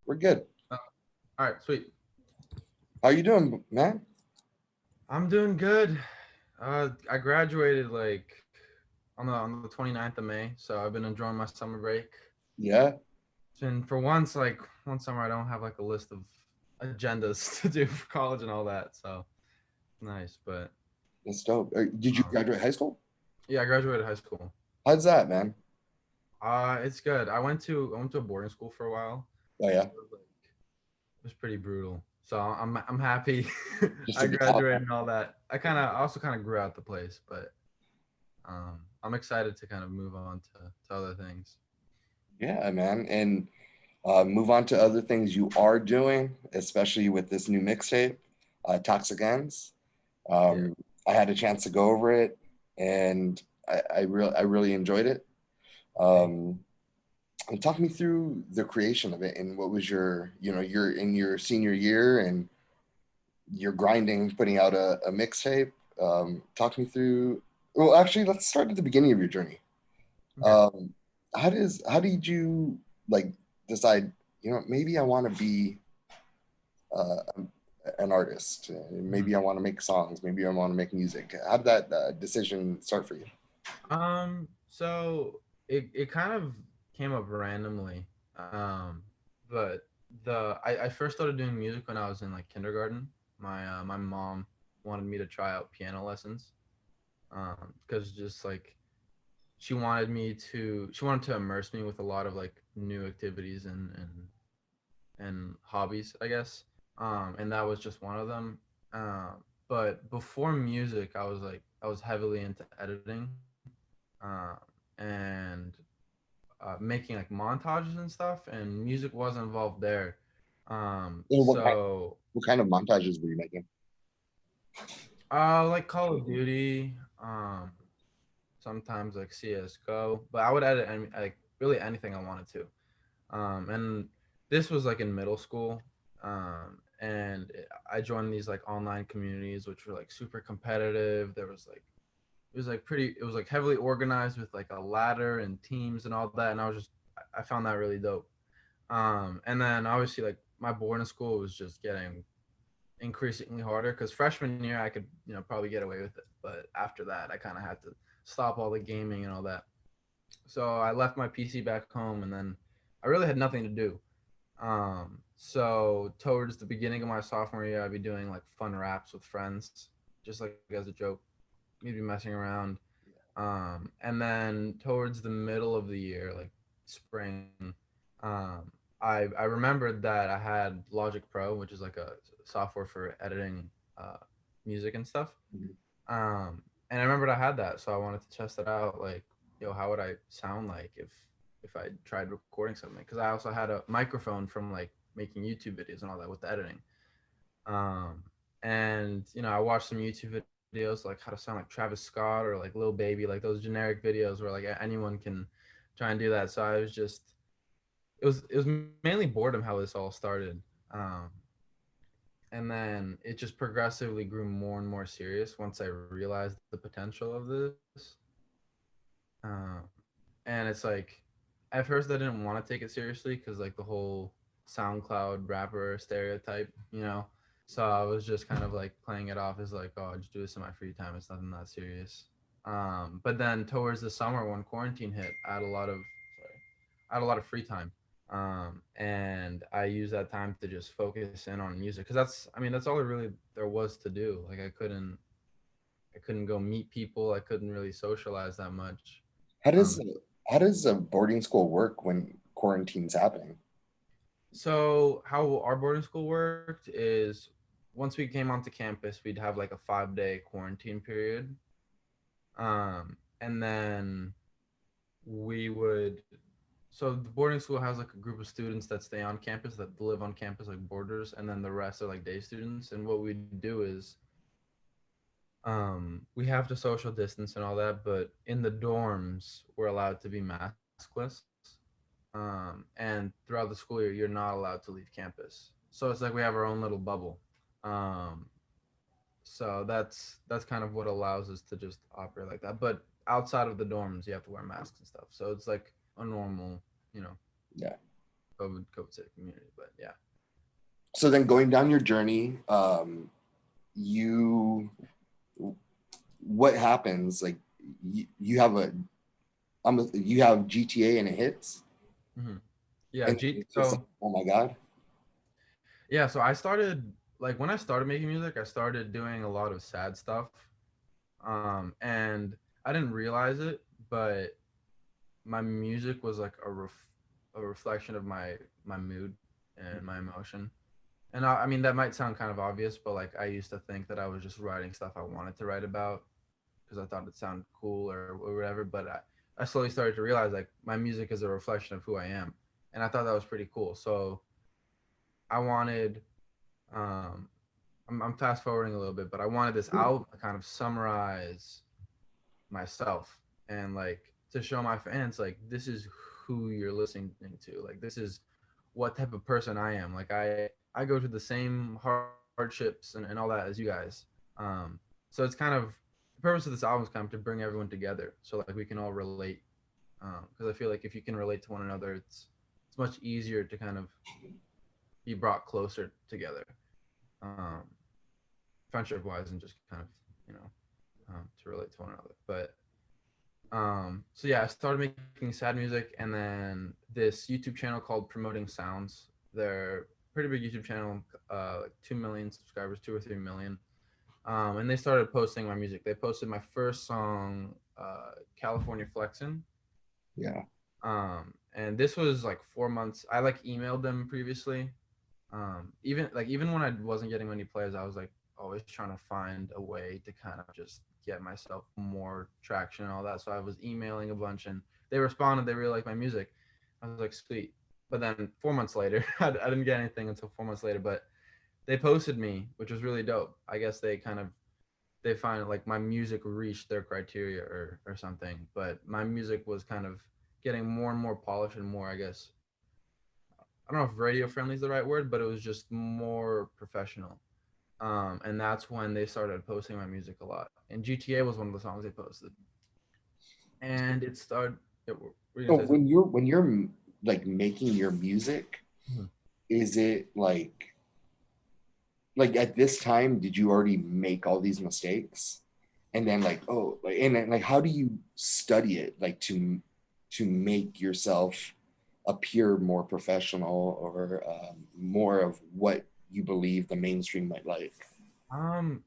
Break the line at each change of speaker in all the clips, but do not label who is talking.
We're good.
Uh, all right, sweet.
How you doing, man?
I'm doing good. I graduated like on the 29th of May, so I've been enjoying my summer break.
Yeah,
And for once, like one summer, I don't have like a list of agendas to do for college and all that. So nice, but
that's dope. Did you
um,
graduate high school?
yeah, I graduated high school.
How's that, man?
It's good. I went to a boarding school for a while.
Oh yeah,
It was pretty brutal. So I'm happy
just
I
to get off.
graduated and all that. I also kind of grew out the place, but I'm excited to kind of move on to other things.
Yeah, man, and move on to other things you are doing, especially with this new mixtape, Toxic Ends.
Yeah.
Um, I had a chance to go over it, and I really enjoyed it.
Thank
Um, and talk me through the creation of it, and what was you're in your senior year, and you're grinding, putting out a mixtape. Talk me through. Well, actually, let's start at the beginning of your journey.
you. Okay.
Um, how did you like decide? Maybe I want to be uh, an artist.
Mhm.
Maybe I want to make songs. Maybe I want to make music. How did that decision start for you?
So it kind of came up randomly. But I first started doing music when I was in like kindergarten. My mom wanted me to try out piano lessons. Because just like she wanted to immerse me with a lot of like new activities and hobbies, I guess. And that was just one of them. But before music, I was heavily into editing, and making like montages and stuff, and music wasn't involved there.
And
So
what kind of montages were you making?
like Call of Duty, sometimes like CS:GO, but I would edit like really anything I wanted to. And this was like in middle school. And I joined these like online communities, which were like super competitive. It was like heavily organized with like a ladder and teams and all that. And I found that really dope. And then obviously like my boarding school was just getting increasingly harder because freshman year I could probably get away with it, but after that I kind of had to stop all the gaming and all that. So I left my PC back home, and then I really had nothing to do. So towards the beginning of my sophomore year, I'd be doing like fun raps with friends, just like as a joke. We'd be messing around. And then towards the middle of the year, like spring, I remembered that I had Logic Pro, which is like a software for editing music and stuff. And I remembered I had that, so I wanted to test it out. Like, how would I sound like if I tried recording something? Because I also had a microphone from like making YouTube videos and all that with the editing. Um, and I watched some YouTube videos like how to sound like Travis Scott or like Lil Baby, like those generic videos where like anyone can try and do that. So I was just it was mainly boredom how this all started. Um, and then it just progressively grew more and more serious once I realized the potential of this. Um, and it's like at first I didn't want to take it seriously because like the whole SoundCloud rapper stereotype, So I was just kind of like playing it off as like, oh, I just do this in my free time. It's nothing that serious. But then towards the summer when quarantine hit, I had a lot of free time. And I used that time to just focus in on music because that's all there was to do. Like I couldn't go meet people. I couldn't really socialize that much.
How does
Um,
how does a boarding school work when quarantine's happening?
so how our boarding school worked is once we came onto campus, we'd have like a 5-day quarantine period. And then we would so the boarding school has like a group of students that stay on campus that live on campus like boarders, and then the rest are like day students. And what we do is we have to social distance and all that, but in the dorms we're allowed to be maskless. And throughout the school year, you're not allowed to leave campus. So it's like we have our own little bubble. Um, so that's kind of what allows us to just operate like that. But outside of the dorms, you have to wear masks and stuff. So it's like a normal, you know.
Yeah.
COVID safe community. But yeah.
So then going down your journey, you what happens? Like you have you have GTA and it hits,
Hmm. Yeah.
and
G.
it's just like,
So
oh my god.
yeah. So I started like when I started making music, I started doing a lot of sad stuff. And I didn't realize it, but my music was like a reflection of my mood and my emotion. And I mean that might sound kind of obvious, but like I used to think that I was just writing stuff I wanted to write about because I thought it sounded cool or whatever. But I slowly started to realize like my music is a reflection of who I am, and I thought that was pretty cool. So I wanted, um, I'm fast forwarding a little bit, but I wanted this album to kind of summarize myself and like to show my fans like this is who you're listening to, like this is what type of person I am. Like I go through the same hardships and all that as you guys. So it's kind of the purpose of this album is kind of to bring everyone together so like we can all relate, because I feel like if you can relate to one another, it's much easier to kind of be brought closer together, um, friendship wise, and just kind of you know to relate to one another. But so yeah, I started making sad music, and then this YouTube channel called Promoting Sounds. They're pretty big YouTube channel, like 2 million subscribers, 2 or 3 million. And they started posting my music. They posted my first song, California Flexin'.
Yeah.
And this was like 4 months. I like emailed them previously. Even when I wasn't getting many plays, I was like always trying to find a way to kind of just get myself more traction and all that. So I was emailing a bunch, and they responded. They really liked my music. I was like, sweet. But then 4 months later, I didn't get anything until 4 months later. But they posted me, which was really dope. I guess they find like my music reached their criteria or something. But my music was kind of getting more and more polished and more, I guess, I don't know if radio friendly is the right word, but it was just more professional. And that's when they started posting my music a lot. And GTA was one of the songs they posted. And it started. Were you
So
gonna say something?
when you're like making your music,
Mhm.
is it like at this time did you already make all these mistakes? And then like oh like and then like how do you study it like to make yourself appear more professional or more of what you believe the mainstream might like?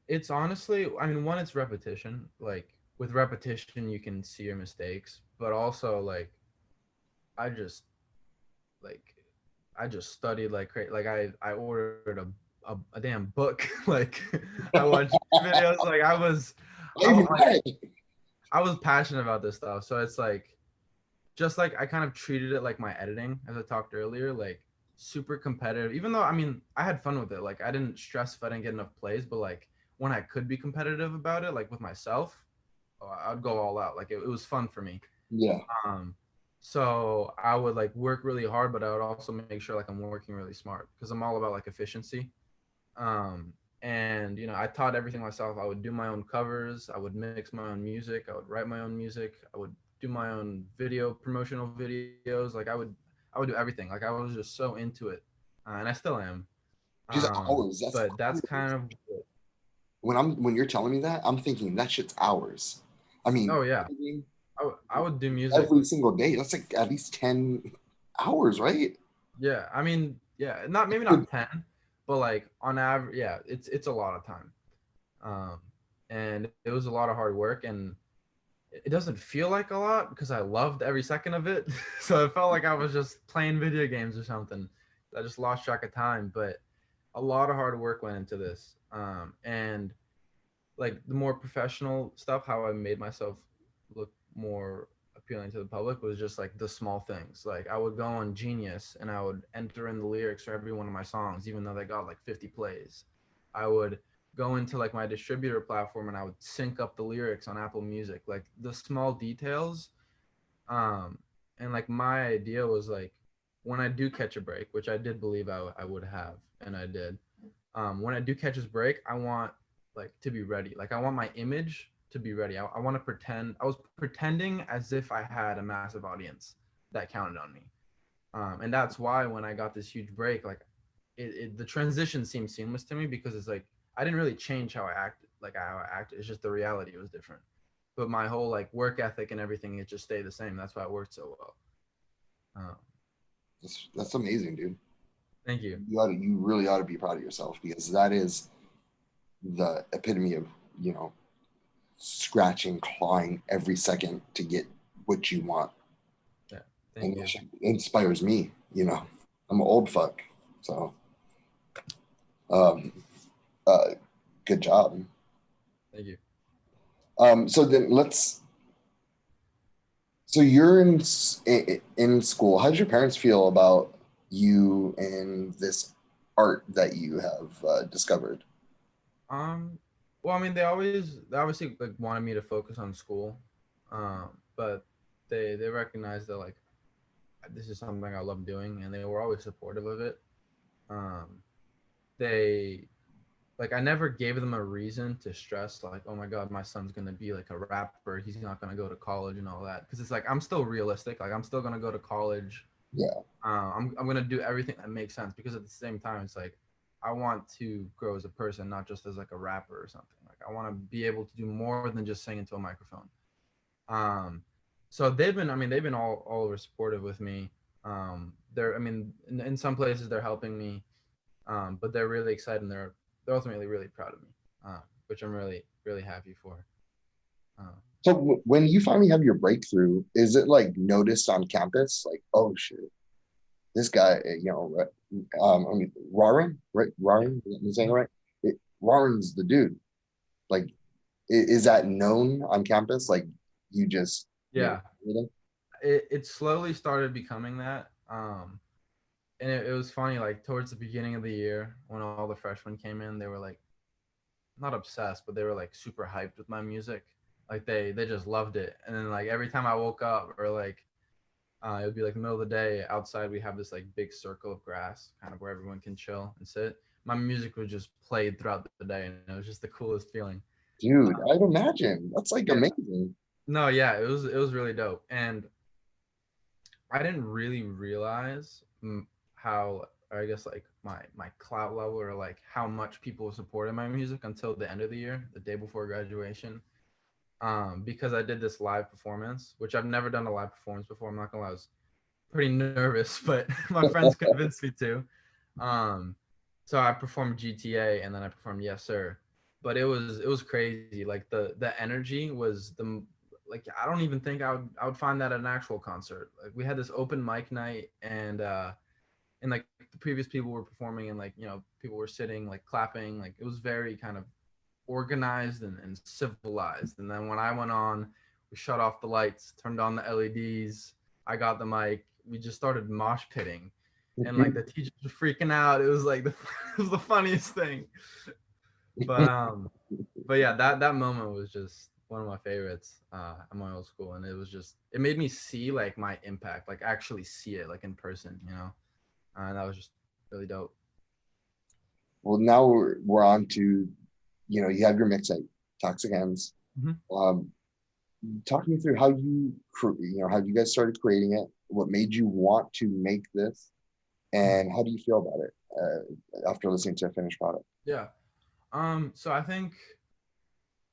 It's honestly, I mean, one, it's repetition. Like with repetition, you can see your mistakes, but also like I just like I just studied like crazy. Like I ordered a damn book. Like I watched videos. Like I,
Even
like
way.
I was passionate about this stuff. So it's like just like I kind of treated it like my editing, as I talked earlier, like super competitive. Even though I mean I had fun with it. Like I didn't stress if I didn't get enough plays, but like when I could be competitive about it, like with myself, oh, I'd go all out. Like it was fun for me.
Yeah.
Um, so I would like work really hard, but I would also make sure like I'm working really smart because I'm all about like efficiency. Um, and I taught everything myself. I would do my own covers. I would mix my own music. I would write my own music. I would do my own video promotional videos. Like I would do everything. Like I was just so into it, and I still am.
Just hours. That's
But that's kind
hours.
of
When you're telling me that, I'm thinking that shit's hours. I mean,
oh yeah. I would do music
every single day. That's like at least 10 hours, right?
Yeah, I mean, yeah, not maybe not 10, but like on average, yeah, it's a lot of time. Um, and it was a lot of hard work, and it doesn't feel like a lot because I loved every second of it. So it felt like I was just playing video games or something. I just lost track of time, but a lot of hard work went into this. And like the more professional stuff, how I made myself look more appealing to the public was just like the small things. Like I would go on Genius and I would enter in the lyrics for every one of my songs, even though they got like 50 plays. I would go into like my distributor platform and I would sync up the lyrics on Apple Music, like the small details. Um, and like my idea was like when I do catch a break, which I did believe I would have, and I did, when I do catch this break, I want like to be ready. Like I want my image to be ready. I want to pretend. I was pretending as if I had a massive audience that counted on me. And that's why when I got this huge break, like the transition seemed seamless to me because it's like I didn't really change how I act, like how I acted. It's just the reality was different. But my whole like work ethic and everything, it just stayed the same. That's why it worked so well. Um,
That's amazing, dude.
Thank you.
You really ought to be proud of yourself because that is the epitome of, you know, scratching, clawing every second to get what you want.
Yeah, thank
And that
you.
shit inspires me, you know. I'm an old fuck. So um uh good job.
Thank you.
So then let's so you're in school. How did your parents feel about you and this art that you have discovered?
Um, well, I mean, they obviously like wanted me to focus on school, but they recognized that like this is something I love doing, and they were always supportive of it. Um, they like I never gave them a reason to stress like, oh my god, my son's gonna be like a rapper. He's not gonna go to college and all that. Because it's like I'm still realistic. Like I'm still gonna go to college.
Yeah,
I'm gonna do everything that makes sense. Because at the same time, it's like I want to grow as a person, not just as like a rapper or something. Like I want to be able to do more than just sing into a microphone. Um, so they've been all over supportive with me. They're, I mean, in some places they're helping me, but they're really excited and they're ultimately really proud of me, which I'm really happy for. Uh,
so when you finally have your breakthrough, is it like noticed on campus? Like, oh shit, this guy, you know, I mean, Rarin, right?
yeah.
Rarin, am I saying it
Mhm.
right? Rarin's the dude. Like, is that known on campus? Like, you just, you know,
Yeah. It slowly started becoming that. And it was funny, like towards the beginning of the year when all the freshmen came in, they were like not obsessed, but they were like super hyped with my music. Like they just loved it. And then like every time I woke up or like it would be like the middle of the day outside, we have this like big circle of grass, kind of where everyone can chill and sit. My music was just played throughout the day, and it was just the coolest feeling.
dude, I'd imagine that's like
Yeah.
amazing.
No, yeah, it was really dope, and I didn't really realize how, I guess, like my clout level or like how much people supported my music until the end of the year, the day before graduation. Because I did this live performance, which I've never done a live performance before. I'm not gonna lie, I was pretty nervous, but my friends convinced me to. Um, so I performed GTA and then I performed Yes Sir, but it was crazy. Like the energy was the like I don't even think I would find that at an actual concert. Like we had this open mic night and like the previous people were performing and like people were sitting like clapping, like it was very kind of organized and civilized. And then when I went on, we shut off the lights, turned on the LEDs. I got the mic. We just started mosh pitting, and like the teachers were freaking out. It was like it was the funniest thing. But but yeah, that moment was just one of my favorites at my old school, and it made me see like my impact, like actually see it like in person. And that was just really dope.
Well, now we're on to, you know, you have your mixtape, Toxic Ends.
Mm-hmm.
Um, Talk me through how you know, how you guys started creating it, what made you want to make this, and how do you feel about it after listening to a finished product?
Yeah. So I think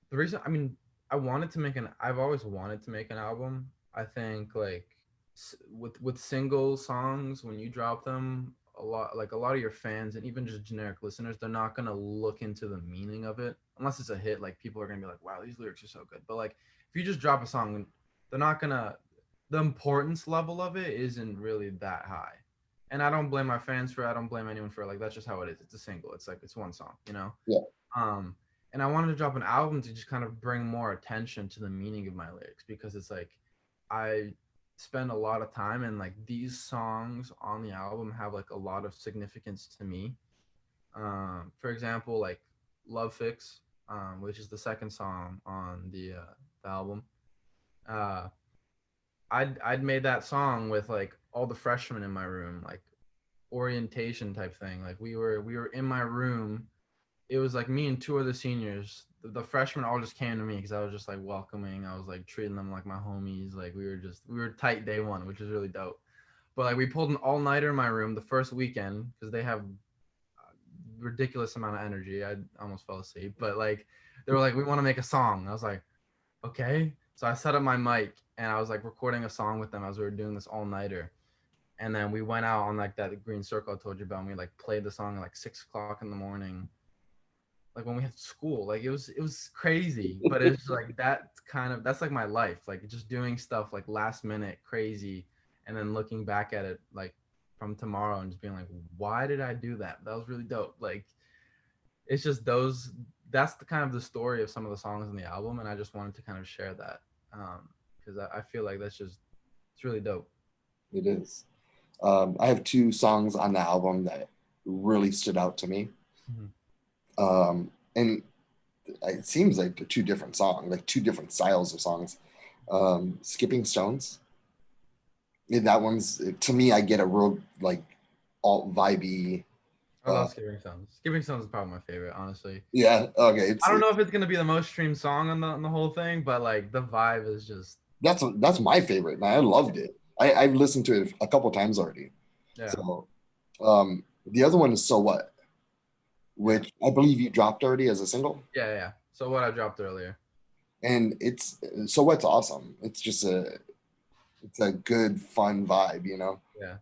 the reason, I mean, I've always wanted to make an album. I think like with single songs, when you drop them, a lot of your fans and even just generic listeners, they're not gonna look into the meaning of it unless it's a hit. Like people are gonna be like, wow, these lyrics are so good. But like if you just drop a song, they're not gonna the importance level of it isn't really that high. And I don't blame my fans for it. I don't blame anyone for it. Like that's just how it is. It's a single. It's like it's one song.
Yeah.
Um, and I wanted to drop an album to just kind of bring more attention to the meaning of my lyrics because it's like I spend a lot of time and like these songs on the album have like a lot of significance to me. For example, like Love Fix, which is the second song on the album. Uh, I'd made that song with like all the freshmen in my room, like orientation type thing. Like we were in my room. It was like me and two other seniors. The freshmen all just came to me because I was just like welcoming. I was like treating them like my homies. Like we were tight day one, which is really dope. But like we pulled an all nighter in my room the first weekend because they have ridiculous amount of energy. I almost fell asleep, but like they were like, we want to make a song. I was like, okay. So I set up my mic and I was like recording a song with them as we were doing this all nighter. And then we went out on like that green circle I told you about. And we like played the song at like 6 o'clock in the morning, like when we had school. Like it was crazy, but it's like that's like my life. Like just doing stuff like last minute crazy, and then looking back at it like from tomorrow and just being like, why did I do that? That was really dope. Like it's just those. That's the kind of the story of some of the songs in the album, and I just wanted to kind of share that because I feel like that's just it's really dope.
It is. I have two songs on the album that really stood out to me.
Mhm.
And it seems like they're two different songs, like two different styles of songs. Skipping Stones. Yeah, that one's to me. I get a real like alt vibey.
I
Uh,
love Skipping Stones. Skipping Stones is probably my favorite, honestly.
yeah. Okay.
I don't know if it's gonna be the most streamed song on the whole thing, but like the vibe is just
That's my favorite, man. I loved it. I've listened to it a couple times already.
yeah,
So the other one is So What,
yeah,
which I believe you dropped already as a single.
yeah. So what I dropped earlier.
And it's So What's awesome. It's a good fun vibe, you know.
Yeah.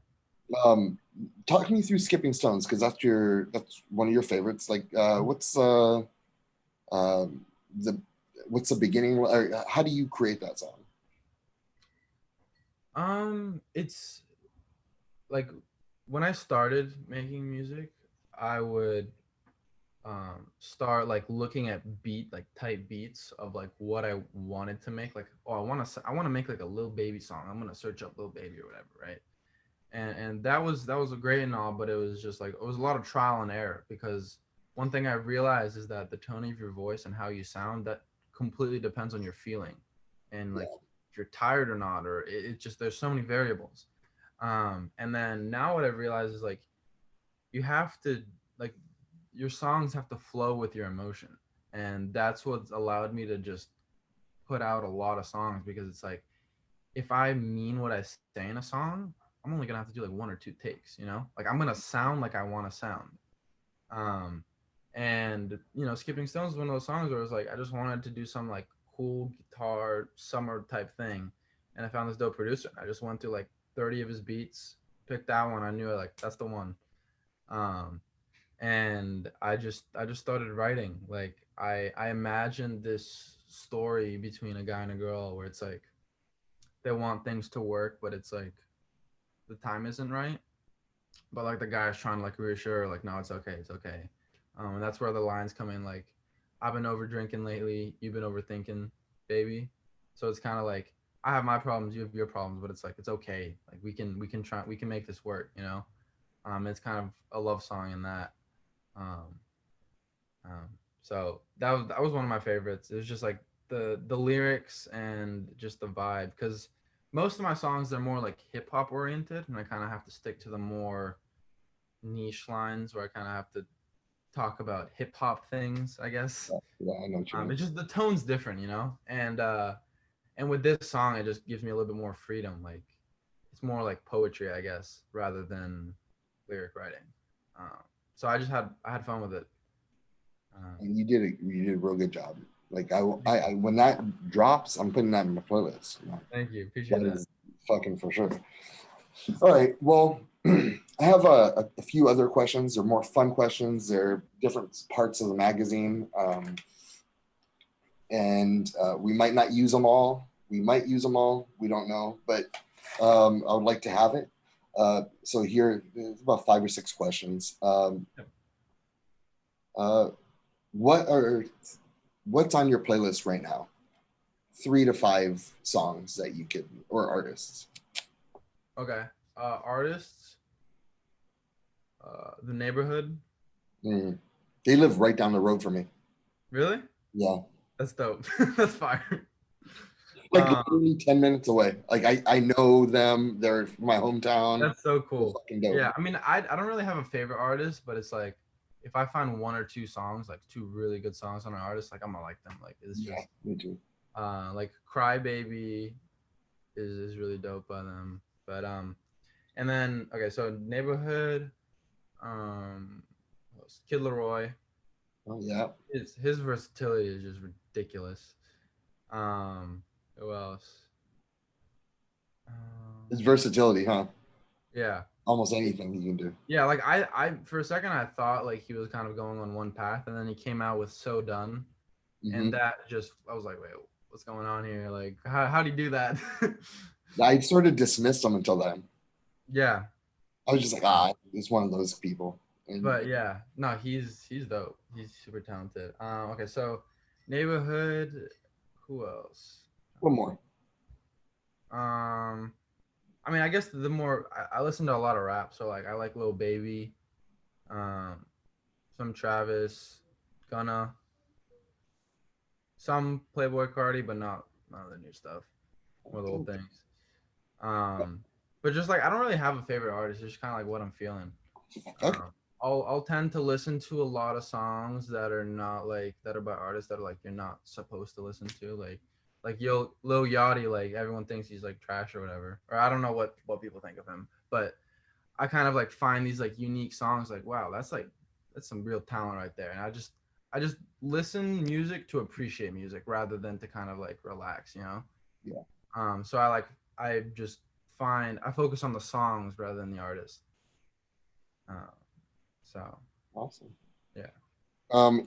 Um, Talk me through Skipping Stones because that's one of your favorites. Like, um the what's the beginning? Or how do you create that song?
It's like when I started making music, I would start like looking at like type beats of like what I wanted to make. Like, oh, I want to make like a Lil Baby song. I'm gonna search up Lil Baby or whatever, right? And that was a great and all, but it was just like it was a lot of trial and error because one thing I realized is that the tone of your voice and how you sound that completely depends on your feeling and like
Yeah,
if you're tired or not, or it just there's so many variables. And then now what I've realized is like you have to like your songs have to flow with your emotion, and that's what's allowed me to just put out a lot of songs because it's like if I mean what I say in a song, I'm only gonna have to do like one or two takes, you know? Like I'm gonna sound like I wanna sound. Um and Skipping Stones is one of those songs where it's like I just wanted to do some like cool guitar summer type thing. And I found this dope producer. I just went through like 30 of his beats, picked that one, I knew like that's the one. Um and I just started writing. Like I imagined this story between a guy and a girl where it's like they want things to work, but it's like the time isn't right. But like the guy's trying to like reassure, her, like, no, it's okay, it's okay. And that's where the lines come in. Like, I've been over drinking lately. You've been overthinking, baby. So it's kind of like I have my problems, you have your problems, but it's like it's okay. Like we can make this work. It's kind of a love song in that. Um, um, so that was one of my favorites. It was just like the lyrics and just the vibe because most of my songs they're more like hip hop oriented, and I kind of have to stick to the more niche lines where I kind of have to talk about hip hop things, I guess.
yeah, I know what you mean.
It's just the tone's different, and with this song, it just gives me a little bit more freedom. Like it's more like poetry, I guess, rather than lyric writing. Um, so I had fun with it. Um,
And you did a real good job. Like I when that drops, I'm putting that in my playlist. You know?
Thank you, appreciate
That
that.
is fucking for sure. All right. Well, I have a few other questions. They're more fun questions. They're different parts of the magazine, and we might not use them all. We might use them all. We don't know, but I would like to have it. So here, it's about 5 or 6 questions.
Yep.
Uh, what are what's on your playlist right now? 3 to 5 songs that you could or artists.
Okay. Artists, the neighborhood.
Mm. They live right down the road from me.
Really?
Yeah,
That's dope. That's fire.
like
Um,
literally 10 minutes away. Like I know them. They're from my hometown.
that's so
They're
cool.
fucking dope.
Yeah, I mean, I don't really have a favorite artist, but it's like if I find one or two songs, like two really good songs on an artist, like I'm gonna like them. Like it's
Yeah,
just
me too.
like Cry Baby is really dope by them. But And then okay, so Neighborhood, what else? Kid Leroy.
Oh yeah.
His versatility is just ridiculous. Who else?
His
Um,
versatility, huh?
yeah,
Almost anything he can do.
yeah. Like I for a second I thought like he was kind of going on one path, and then he came out with So Done, and
Hmm.
that just I was like, wait, what's going on here? Like, how do you do that?
I sort of dismissed him until then.
Yeah,
I was just like,
uh,
he's one of those people. And
but yeah, no, he's dope. He's super talented. Okay, so Neighborhood. Who else?
one more.
Um, I mean, I guess the more I listen to a lot of rap, so like I like Lil Baby, um, some Travis, Gunna, some Playboy Cardi, but not none of the new stuff or the old things. Um, but just like I don't really have a favorite artist. It's just kind of like what I'm feeling.
Okay.
I'll tend to listen to a lot of songs that are not like that are by artists that are like you're not supposed to listen to. Like Lil Yachty, like everyone thinks he's like trash or whatever. Or I don't know what people think of him, but I kind of like find these like unique songs. Like wow, that's some real talent right there. And I just listen music to appreciate music rather than to kind of like relax, you know.
Yeah.
So I just I focus on the songs rather than the artist. Uh, so
Awesome.
yeah.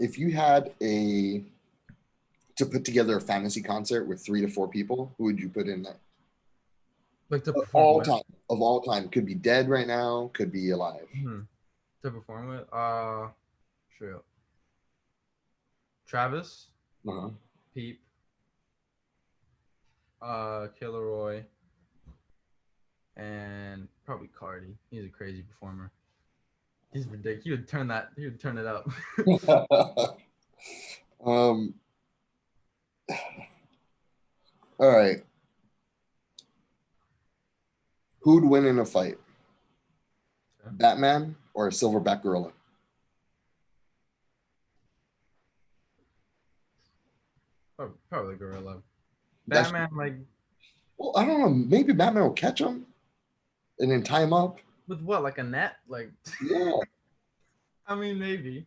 If you had to put together a fantasy concert with 3 to 4 people, who would you put in there?
Like to perform
All
with.
time, of all time. Could be dead right now, could be alive.
Hmm. To perform with. Sure. Travis,
Uh-huh.
Peep, Killer Roy, and probably Cardi. He's a crazy performer. He's ridiculous. He would turn that. He would turn it up.
um, all right. Who'd win in a fight? Batman or a silverback gorilla?
Probably Gorilla.
That's
Batman, like
well, I don't know. Maybe Batman will catch him and then tie him up.
with what? Like a net? Like
Yeah.
I mean, maybe.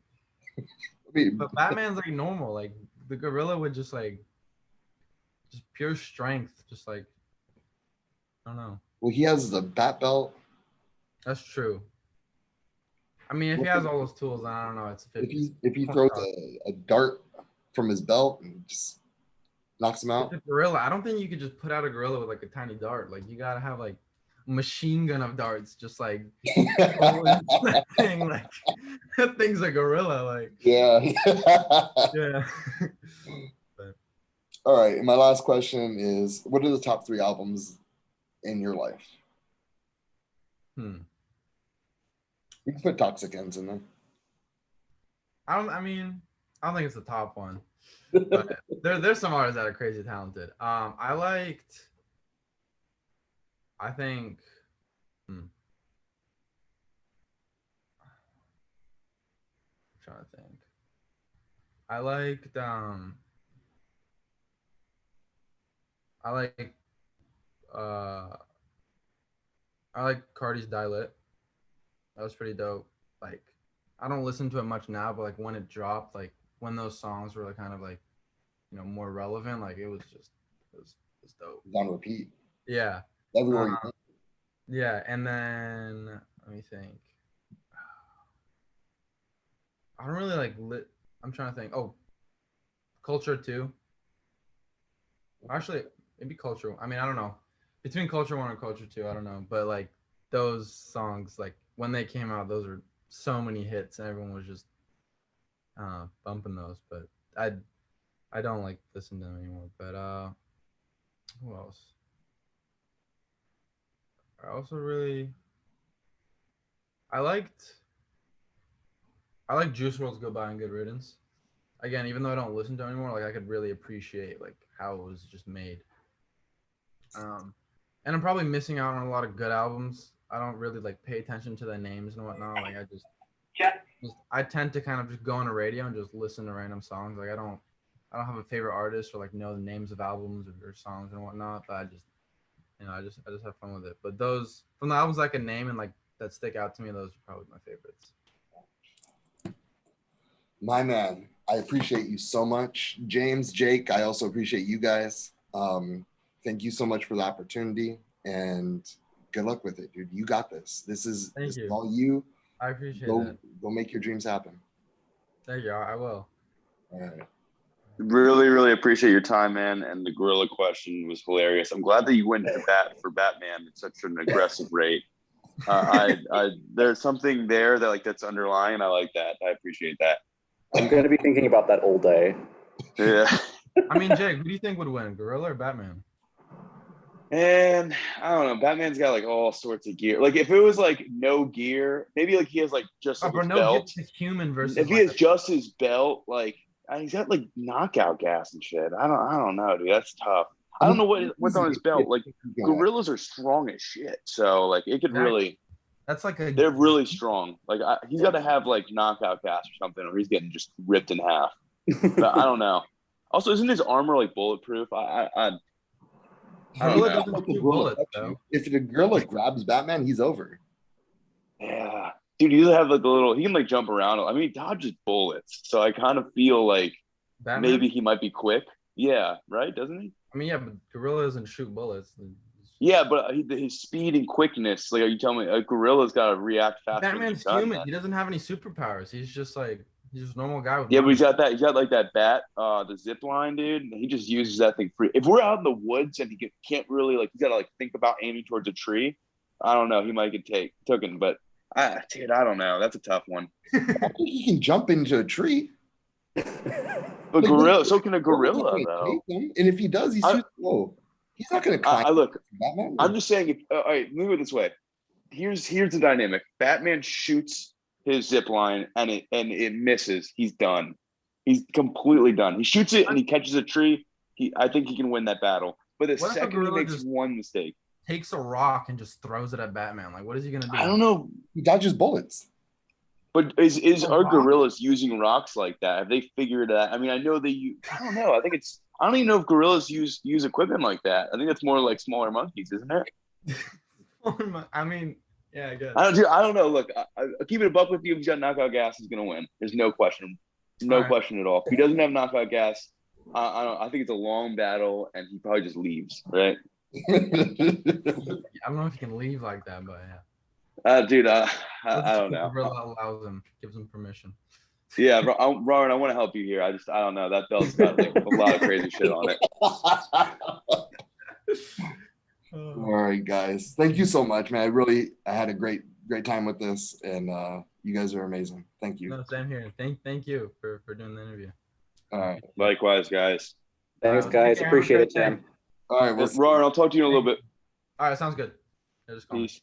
I mean,
But Batman's like normal. Like the gorilla would just pure strength. Just like I don't know.
well, he has the bat belt.
That's true. I mean, if he has all those tools, then I don't know. It's a
If
50.
he throws a dart from his belt and just knocks him
It's
out.
a gorilla. I don't think you could just put out a gorilla with like a tiny dart. Like you gotta have like machine gun of darts, just like go into that thing. Like that thing's a gorilla. Like
Yeah.
yeah. But,
All right. And my last question is, what are the top 3 albums in your life?
hmm.
We can put Toxic Ends in there.
I don't. I mean, I don't think it's the top one, but there's some artists that are crazy talented. I liked. I think. Hmm, I'm trying to think. I liked. I like. Uh. I like Cardi's Dialect. That was pretty dope. Like, I don't listen to it much now, but like when it dropped, like when those songs were like kind of like more relevant, like it was dope.
On repeat.
Yeah, uh,
Everywhere you went.
yeah, and then let me think. I don't really like lit. I'm trying to think. Oh, Culture too. Actually, maybe Culture. I mean, I don't know. Between Culture One and Culture Two, I don't know. But like those songs, like when they came out, those were so many hits, and everyone was just bumping those. But I I don't like listen to them anymore. But who else? I also really I liked I like Juice WRLD's Goodbye and Good Riddance. Again, even though I don't listen to it anymore, like I could really appreciate like how it was just made. Um, and I'm probably missing out on a lot of good albums. I don't really like pay attention to the names and whatnot. Like I tend to kind of just go on the radio and just listen to random songs. Like I don't have a favorite artist or like know the names of albums or songs and whatnot. But I just have fun with it. But those from the albums I can name and like that stick out to me, those are probably my favorites.
My man, I appreciate you so much. James, Jake, I also appreciate you guys. Thank you so much for the opportunity and good luck with it, dude. You got this. This is all you.
I appreciate that.
Go make your dreams happen.
Thank you. I will.
All right.
Really, really appreciate your time, man. And the gorilla question was hilarious. I'm glad that you went to bat for Batman at such an aggressive rate. There's something there that that's underlying. I like that. I appreciate that.
I'm going to be thinking about that all day.
Yeah.
I mean, Jake, who do you think would win, Gorilla or Batman?
And I don't know. Batman's got like all sorts of gear. Like if it was like no gear, maybe like he has like just his belt.
Gear, human versus.
If he has just his belt, like he's got like knockout gas and shit. I don't know, dude. That's tough. I don't know what's on his belt. Like gorillas are strong as shit. So like it could really.
That's like
they're really strong. Like he's got to have like knockout gas or something, or he's getting just ripped in half. But I don't know. Also, isn't his armor like bulletproof? I don't know.
If the gorilla grabs Batman, he's over.
Yeah, dude, he doesn't have like he can like jump around. I mean, he dodges bullets, so I kind of feel like Batman? Maybe he might be quick. Yeah, right? Doesn't he?
I mean, yeah, but gorilla doesn't shoot bullets.
Yeah, but his speed and quickness, like, are you telling me a gorilla's got to react faster?
Batman's human. He doesn't have any superpowers. He's just a normal guy.
Yeah, but he's got like that bat, the zip line, dude. He just uses that thing free. If we're out in the woods and he can't really he's got to think about aiming towards a tree. I don't know. He might get taken, but dude, I don't know. That's a tough one.
I think he can jump into a tree.
But gorilla, so can a gorilla though.
And if he does, he's too slow. He's not going to climb.
Look, Batman. I'm just saying. All right, let me put it this way. Here's the dynamic. Batman shoots his zip line and it misses. He's done. He's completely done. He shoots it and he catches a tree. I think he can win that battle. But the second he makes one mistake,
takes a rock and just throws it at Batman. Like, what is he gonna do?
I don't know.
He dodges bullets.
But are gorillas using rocks like that? Have they figured that? I mean, I know they use. I don't know. I don't even know if gorillas use equipment like that. I think that's more like smaller monkeys, isn't it?
I mean, yeah, I guess.
I don't know. Look, I keep it a buck with you. If he's got knockout gas, he's gonna win. There's no question, question at all. If he doesn't have knockout gas, I think it's a long battle, and he probably just leaves, right?
I don't know if he can leave like that, but yeah.
Dude, I don't know.
Gorilla allows him, gives him permission.
Yeah, Rarin, I want to help you here. I don't know. That belt's got like a lot of crazy shit on it.
All right, guys. Thank you so much, man. I had a great time with this, and you guys are amazing. Thank you.
No, same here. Thank you for doing the interview.
All right.
Likewise, guys.
Thanks, guys. Appreciate it, Tim.
All right.
Rarin, I'll talk to you in a little bit.
All right, sounds good.
Peace.